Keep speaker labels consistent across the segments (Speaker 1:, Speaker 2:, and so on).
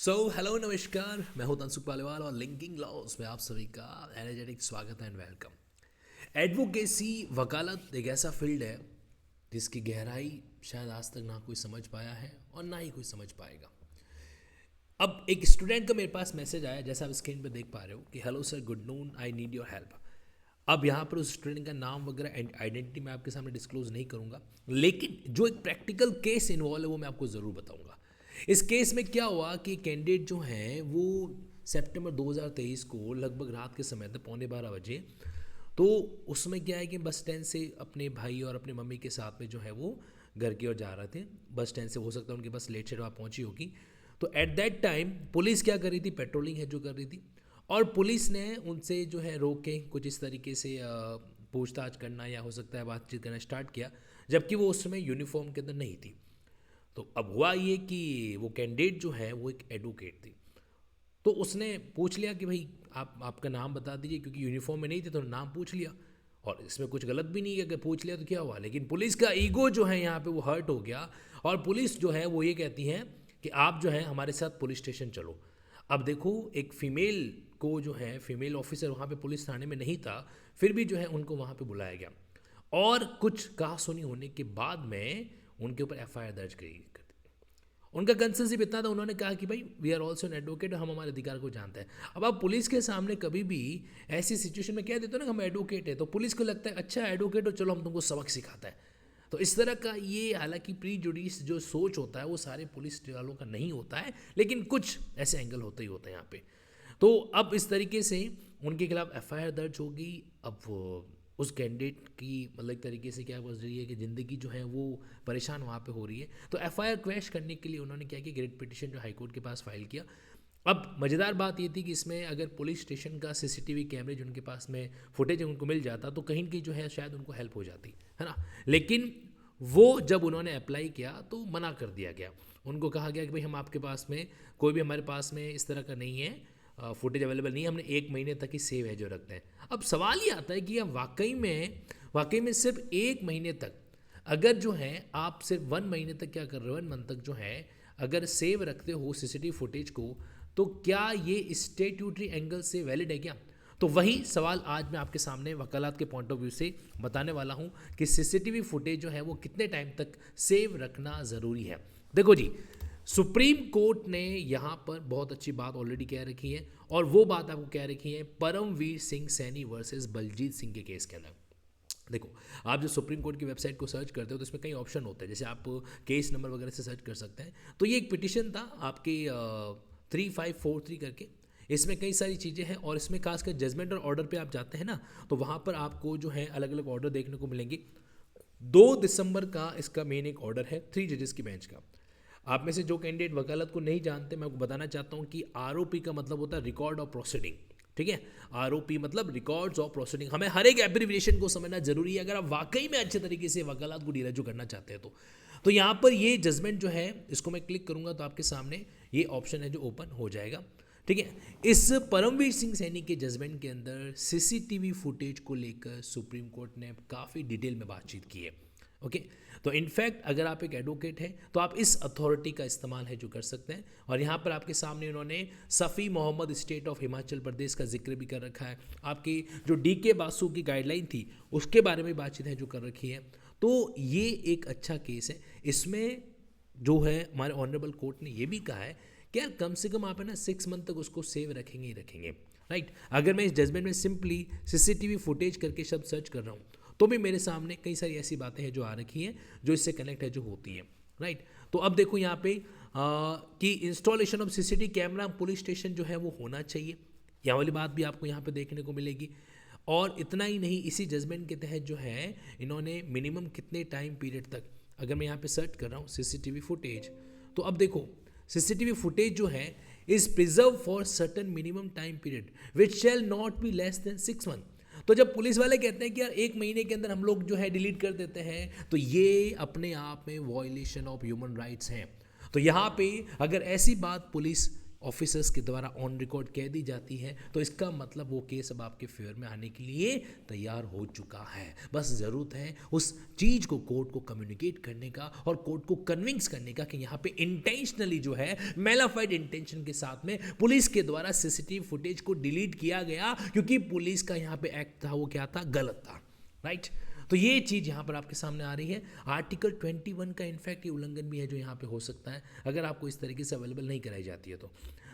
Speaker 1: Hello नमस्कार, मैं हूं तनसुख पालीवाल और लिंकिंग लॉस में आप सभी का एनर्जेटिक स्वागत एंड वेलकम। एडवोकेसी वकालत एक ऐसा फील्ड है जिसकी गहराई शायद आज तक ना कोई समझ पाया है और ना ही कोई समझ पाएगा। अब एक स्टूडेंट का मेरे पास मैसेज आया, जैसा आप स्क्रीन पे देख पा रहे हो कि hello sir, good noon, I need your help. अब यहाँ पर उस स्टूडेंट का नाम वगैरह एंड आइडेंटिटी मैं आपके सामने डिस्क्लोज नहीं करूँगा, लेकिन जो एक प्रैक्टिकल केस इन्वॉल्व है वो मैं आपको ज़रूर बताऊँगा। इस केस में क्या हुआ कि कैंडिडेट जो हैं वो सितंबर 2023 को लगभग रात के समय तक 11:15 बजे, तो उसमें क्या है कि बस स्टैंड से अपने भाई और अपने मम्मी के साथ में जो है वो घर की ओर जा रहे थे। बस स्टैंड से हो सकता है उनकी बस लेट सेट वहाँ पहुँची होगी। तो एट दैट टाइम पुलिस क्या कर रही थी, पेट्रोलिंग है जो कर रही थी, और पुलिस ने उनसे जो है रोक के कुछ इस तरीके से पूछताछ करना या हो सकता है बातचीत करना स्टार्ट किया, जबकि वो उस समय यूनिफॉर्म के अंदर नहीं थी। तो अब हुआ ये कि वो कैंडिडेट जो है वो एक एडवोकेट थी। तो उसने पूछ लिया कि भाई आप आपका नाम बता दीजिए, क्योंकि यूनिफॉर्म में नहीं थे तो नाम पूछ लिया। और इसमें कुछ गलत भी नहीं है, अगर पूछ लिया तो क्या हुआ, लेकिन पुलिस का ईगो जो है यहाँ पे वो हर्ट हो गया। और पुलिस जो है वो ये कहती है कि आप जो है हमारे साथ पुलिस स्टेशन चलो। अब देखो, एक फीमेल को जो है, फीमेल ऑफिसर वहाँ पे पुलिस थाने में नहीं था, फिर भी जो है उनको वहाँ पे बुलाया गया। और कुछ कहा सुनी होने के बाद में उनके ऊपर एफआईआर दर्ज कर दी। उनका कंसर्न सिर्फ इतना था, उन्होंने कहा कि भाई we are also an advocate, हम हमारे अधिकार को जानते हैं। अब आप पुलिस के सामने कभी भी ऐसी सिचुएशन में कह देते हो ना कि हम एडवोकेट है, तो पुलिस को लगता है अच्छा एडवोकेट हो, चलो हम तुमको सबक सिखाता है। तो इस तरह का ये, हालांकि प्री जुडिस जो सोच होता है वो सारे पुलिस वालों का नहीं होता है, लेकिन कुछ ऐसे एंगल होते ही होते हैं यहाँ पे। तो अब इस तरीके से उनके खिलाफ एफआईआर दर्ज होगी। अब उस कैंडिडेट की मतलब एक तरीके से क्या बज रही है कि ज़िंदगी जो है वो परेशान वहाँ पे हो रही है। तो एफआईआर क्वैश करने के लिए उन्होंने क्या किया, ग्रेड पिटीशन जो हाईकोर्ट के पास फाइल किया। अब मज़ेदार बात ये थी कि इसमें अगर पुलिस स्टेशन का सीसीटीवी कैमरे जो उनके पास में फुटेज उनको मिल जाता तो कहीं की जो है शायद उनको हेल्प हो जाती है ना। लेकिन वो जब उन्होंने अप्लाई किया तो मना कर दिया गया। उनको कहा गया कि भाई हम आपके पास में, कोई भी हमारे पास में इस तरह का नहीं है, फुटेज अवेलेबल नहीं है, हमने 1 महीने तक ही सेव है जो रखते हैं। अब सवाल ये आता है कि अब वाकई में सिर्फ 1 महीने तक, अगर जो है आप सिर्फ 1 महीने तक क्या कर रहे हो, 1 मंथ तक जो है अगर सेव रखते हो सीसीटीवी फुटेज को, तो क्या ये स्टेट्यूटरी एंगल से वैलिड है क्या? तो वही सवाल आज मैं आपके सामने वकालत के पॉइंट ऑफ व्यू से बताने वाला हूं कि सीसीटीवी फुटेज जो है वो कितने टाइम तक सेव रखना ज़रूरी है। देखो जी, सुप्रीम कोर्ट ने यहाँ पर बहुत अच्छी बात ऑलरेडी कह रखी है, और वो बात आपको कह रखी है परमवीर सिंह सैनी वर्सेस बलजीत सिंह के केस के अंदर। देखो, आप जो सुप्रीम कोर्ट की वेबसाइट को सर्च करते हो तो इसमें कई ऑप्शन होते हैं, जैसे आप केस नंबर वगैरह से सर्च कर सकते हैं। तो ये एक पिटिशन था आपके 3543 करके। इसमें कई सारी चीज़ें हैं, और इसमें खासकर जजमेंट और ऑर्डर पे आप जाते हैं ना, तो वहाँ पर आपको जो है अलग अलग ऑर्डर देखने को मिलेंगे। 2 दिसंबर का इसका मेन एक ऑर्डर है 3 जजेस की बेंच का। आप में से जो कैंडिडेट वकालत को नहीं जानते, मैं आपको बताना चाहता हूँ कि आरओपी का मतलब होता है रिकॉर्ड ऑफ प्रोसीडिंग। ठीक है, आरओपी मतलब रिकॉर्ड्स ऑफ प्रोसीडिंग। हमें हर एक एब्रिविएशन को समझना जरूरी है अगर आप वाकई में अच्छे तरीके से वकालत को डील करना चाहते हैं तो यहाँ पर ये जजमेंट जो है, इसको मैं क्लिक करूंगा तो आपके सामने ये ऑप्शन है जो ओपन हो जाएगा। ठीक है, इस परमवीर सिंह सैनी के जजमेंट के अंदर सीसीटीवी फुटेज को लेकर सुप्रीम कोर्ट ने काफ़ी डिटेल में बातचीत की है। ओके, तो इनफैक्ट अगर आप एक एडवोकेट हैं तो आप इस अथॉरिटी का इस्तेमाल है जो कर सकते हैं। और यहाँ पर आपके सामने उन्होंने सफ़ी मोहम्मद स्टेट ऑफ हिमाचल प्रदेश का जिक्र भी कर रखा है। आपकी जो डीके बासु की गाइडलाइन थी उसके बारे में बातचीत है जो कर रखी है। तो ये एक अच्छा केस है। इसमें जो है हमारे ऑनरेबल कोर्ट ने ये भी कहा है कि यार कम से कम आप है ना 6 मंथ तक उसको सेव रखेंगे ही रखेंगे। राइट, अगर मैं इस जजमेंट में सिंपली सीसीटीवी फुटेज करके शब्द सर्च कर रहा हूँ तो भी मेरे सामने कई सारी ऐसी बातें हैं जो आ रखी हैं जो इससे कनेक्ट है जो होती है। राइट, तो अब देखो यहाँ पे कि installation of CCTV camera police station जो है वो होना चाहिए, यहाँ वाली बात भी आपको यहाँ पे देखने को मिलेगी। और इतना ही नहीं, इसी जजमेंट के तहत जो है इन्होंने मिनिमम कितने टाइम पीरियड तक, अगर मैं यहाँ पे सर्च कर रहा हूँ सीसीटीवी फुटेज, तो अब देखो सीसीटीवी फुटेज जो है is preserve for certain minimum time period which shall not be less than 6 month. तो जब पुलिस वाले कहते हैं कि यार 1 महीने के अंदर हम लोग जो है डिलीट कर देते हैं, तो ये अपने आप में वॉयलेशन ऑफ ह्यूमन राइट्स हैं। तो यहाँ पे अगर ऐसी बात पुलिस ऑफिसर्स के द्वारा ऑन रिकॉर्ड कह दी जाती है, तो इसका मतलब वो केस अब आपके फेवर में आने के लिए तैयार हो चुका है। बस ज़रूरत है उस चीज़ को कोर्ट को कम्युनिकेट करने का और कोर्ट को कन्विंस करने का कि यहाँ पे इंटेंशनली जो है मेलाफाइड इंटेंशन के साथ में पुलिस के द्वारा सीसीटीवी फुटेज को डिलीट किया गया, क्योंकि पुलिस का यहाँ पे एक्ट था वो क्या था, गलत था, राइट। तो ये चीज़ यहाँ पर आपके सामने आ रही है। आर्टिकल 21 का इनफैक्ट ये उल्लंघन भी है जो यहाँ पे हो सकता है अगर आपको इस तरीके से अवेलेबल नहीं कराई जाती है। तो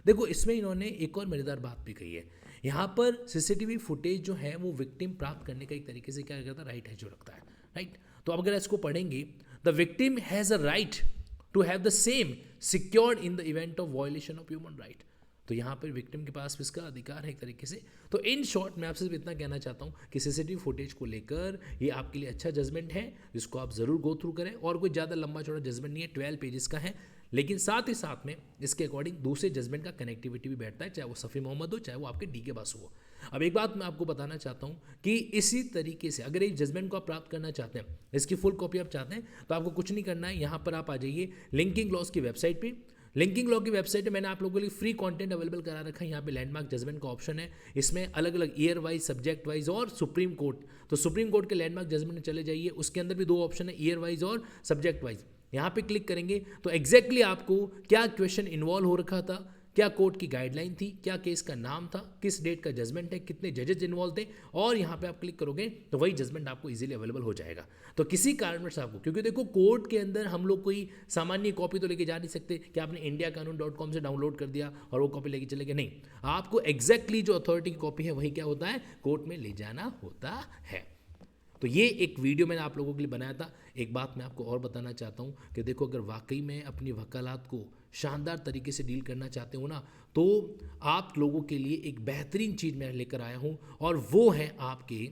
Speaker 1: देखो इसमें इन्होंने एक और मज़ेदार बात भी कही है, यहाँ पर सीसीटीवी फुटेज जो है वो विक्टिम प्राप्त करने का एक तरीके से क्या करता है, राइट है जो रखता है, राइट। तो अब अगर इसको पढ़ेंगे, the victim has a right to have the same secured in the event of violation of human right. तो यहाँ पर विक्टिम के पास इसका अधिकार है एक तरीके से। तो इन शॉर्ट मैं आपसे इतना कहना चाहता हूँ कि सीसीटीवी फुटेज को लेकर ये आपके लिए अच्छा जजमेंट है, जिसको आप ज़रूर गो थ्रू करें। और कोई ज़्यादा लंबा चौड़ा जजमेंट नहीं है, 12 पेजेस का है, लेकिन साथ ही साथ में इसके अकॉर्डिंग दूसरे जजमेंट का कनेक्टिविटी भी बैठता है, चाहे वो सफ़ी मोहम्मद हो, चाहे वो आपके डी के बासु हो। अब एक बात मैं आपको बताना चाहता हूँ कि इसी तरीके से अगर एक जजमेंट को आप प्राप्त करना चाहते हैं, इसकी फुल कॉपी आप चाहते हैं, तो आपको कुछ नहीं करना है, यहाँ पर आप आ जाइए लिंकिंग लॉज की वेबसाइट पर। लिंकिंग लॉ की वेबसाइट पे मैंने आप लोगों के लिए फ्री कंटेंट अवेलेबल करा रखा है। यहाँ पे लैंडमार्क जजमेंट का ऑप्शन है, इसमें अलग अलग ईयर वाइज, सब्जेक्ट वाइज और सुप्रीम कोर्ट। तो सुप्रीम कोर्ट के लैंडमार्क जजमेंट में चले जाइए, उसके अंदर भी 2 ऑप्शन है, ईयर वाइज और सब्जेक्ट वाइज। यहाँ पे क्लिक करेंगे तो एग्जैक्टली आपको क्या क्वेश्चन इन्वॉल्व हो रखा था, क्या कोर्ट की गाइडलाइन थी, क्या केस का नाम था, किस डेट का जजमेंट है, कितने जजेस इन्वॉल्व थे, और यहाँ पे आप क्लिक करोगे तो वही जजमेंट आपको इजीली अवेलेबल हो जाएगा। तो किसी कारणवश आपको, क्योंकि देखो कोर्ट के अंदर हम लोग कोई सामान्य कॉपी तो लेके जा नहीं सकते कि आपने indiaqanun.com से डाउनलोड कर दिया और वो कॉपी लेके चले गए, नहीं, आपको एग्जैक्टली जो अथॉरिटी की कॉपी है वही क्या होता है, कोर्ट में ले जाना होता है। तो ये एक वीडियो मैंने आप लोगों के लिए बनाया था। एक बात मैं आपको और बताना चाहता हूँ कि देखो अगर वाकई में अपनी वकालत को शानदार तरीके से डील करना चाहते हो ना, तो आप लोगों के लिए एक बेहतरीन चीज़ मैं लेकर आया हूँ, और वो है आपके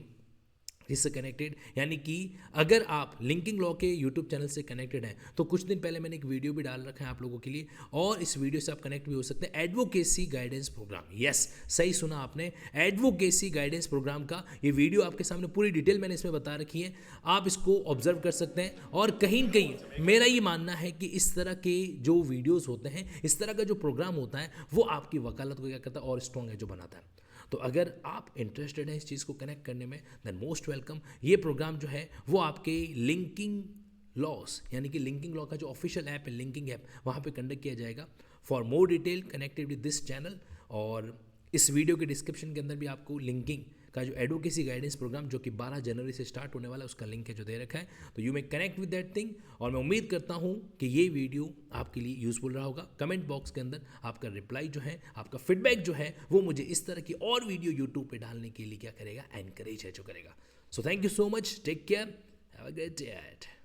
Speaker 1: इससे कनेक्टेड, यानी कि अगर आप लिंकिंग लॉ के यूट्यूब चैनल से कनेक्टेड हैं तो कुछ दिन पहले मैंने एक वीडियो भी डाल रखा है आप लोगों के लिए, और इस वीडियो से आप कनेक्ट भी हो सकते हैं। एडवोकेसी गाइडेंस प्रोग्राम, यस सही सुना आपने, एडवोकेसी गाइडेंस प्रोग्राम का ये वीडियो आपके सामने पूरी डिटेल मैंने इसमें बता रखी है, आप इसको ऑब्जर्व कर सकते हैं। और कहीं न कहीं मेरा ये मानना है कि इस तरह के जो वीडियोज़ होते हैं, इस तरह का जो प्रोग्राम होता है, वो आपकी वकालत को क्या करता है और स्ट्रॉन्ग है जो बनाता है। तो अगर आप इंटरेस्टेड हैं इस चीज़ को कनेक्ट करने में, देन मोस्ट वेलकम। ये प्रोग्राम जो है वो आपके लिंकिंग लॉस, यानी कि लिंकिंग लॉ का जो ऑफिशियल ऐप है लिंकिंग ऐप, वहाँ पे कंडक्ट किया जाएगा। For more detail connected with this channel, और इस वीडियो के डिस्क्रिप्शन के अंदर भी आपको लिंकिंग का जो एडवोकेसी गाइडेंस प्रोग्राम जो कि 12 जनवरी से स्टार्ट होने वाला है उसका लिंक है जो दे रखा है, तो you may connect with that thing. और मैं उम्मीद करता हूँ कि ये वीडियो आपके लिए यूजफुल रहा होगा। कमेंट बॉक्स के अंदर आपका रिप्लाई जो है, आपका फीडबैक जो है, वो मुझे इस तरह की और वीडियो यूट्यूब पे डालने के लिए क्या करेगा, एनकरेज है जो करेगा। So thank you so much, take care, have a great day.